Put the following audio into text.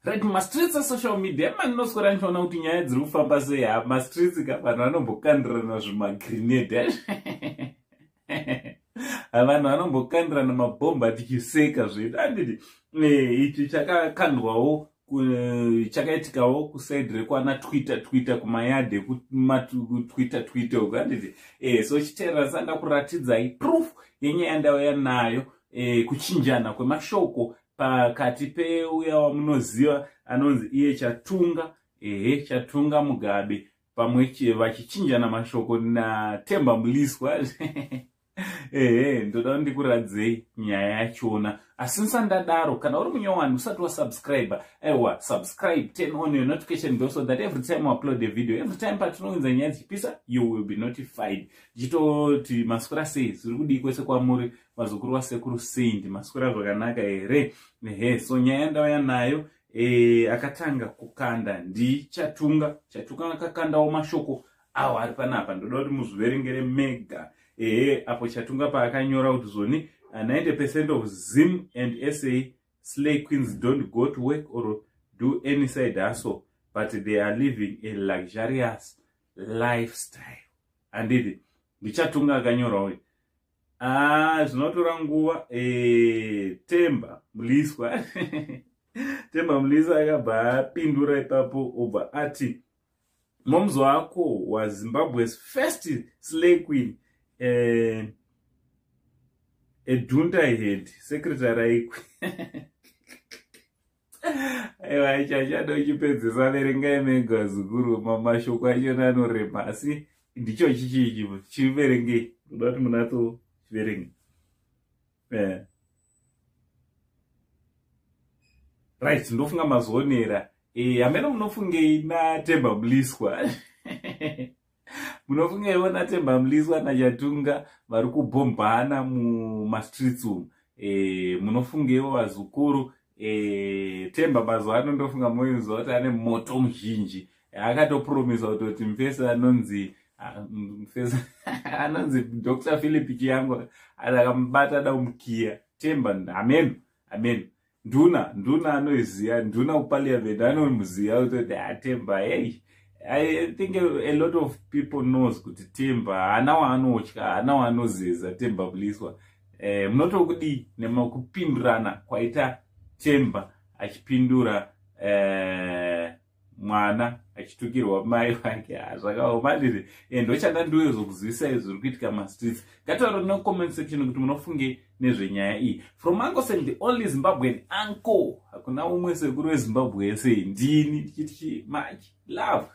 Right, streets of social media, man knows what I'm trying to nyaya dziri kufamba sei ha streets ka vanhu vanombokandirana zvimagrenade vanhu vanombokandirana mabhomba tichiseka zvedu anditi ichi chakakandwawo chakaitikawo kuside rekwana Twitter kumayadhe kutwitter uko anditi so chiteera sanda kuratidzai proof yenyaya ndauya nayo kuchinjana kwemashoko pakati peuya wamunoziva anonzi iye Chatunga Mugabe pamwe vachichinjana mashoko naTemba Mliswa ndoda ndikuradzei nyaya yachona asi ndadaro kana uri munyowani usati wasubscribe subscribe, turn on your notification bell so that every time I upload a video, every time patinounza nyaya dzichipisa, you will be notified. Chitoti maswera sei zviri kudii kwese kwamuri vazukuru vasekuru sei ndimaswera zvakanaka here so nyaya ndauya nayo akatanga kukanda Chatunga akakandawo mashoko awo ari panapa ndoda kuti muzviverengere mega apo Chatunga paakanyora kuti zvoni 90% of Zim and SA slay queens don't go to work or do any side hustle, but they are living a luxurious lifestyle. Andidi Chatunga akanyora uyu zvinotora nguva Temba Mliswa Temba Mliswa akabva apindura ipapo obva ati momzo wako was Zimbabwe's first slay queen Edunda head secretary ikwe aiwa ichachado chipedzesa verengai mega zukuru mamashoko achona anorema asi ndicho chichi chiverengei ndoda kuti munato chiverenge right ndofunga mazoonera amene munofungei naTemba Mliswa munofungeiwo naTemba Mliswa naChatunga vari kubhombana mumastreets umu munofungeiwo vazukuru Temba mazuva ano ndofunga moinzwa kuti ane moto muzhinji akatopromisa kuti mufesa anonzi Dr. Philip Chiyango akamubata daumukiya Temba amen nduna anoiziya nduna kuparliament anomuziya kuti Temba I think a lot of people knows kuti Temba hana waanotya hana waanozeza Temba Mliswa munotokudi nemakupindurana kwaita Temba achipindura mwana Atukirwa Mai Vake zvakaoma ndiri ndochada ndozokuzivisai zviri kuitika mastreets ngataura no comment section kuti munofunge nezvenyaya iyi from Uncle Sam, the only Zimbabwean uncle hakuna umwe sekuru weZimbabwe sei ndini tichiti much love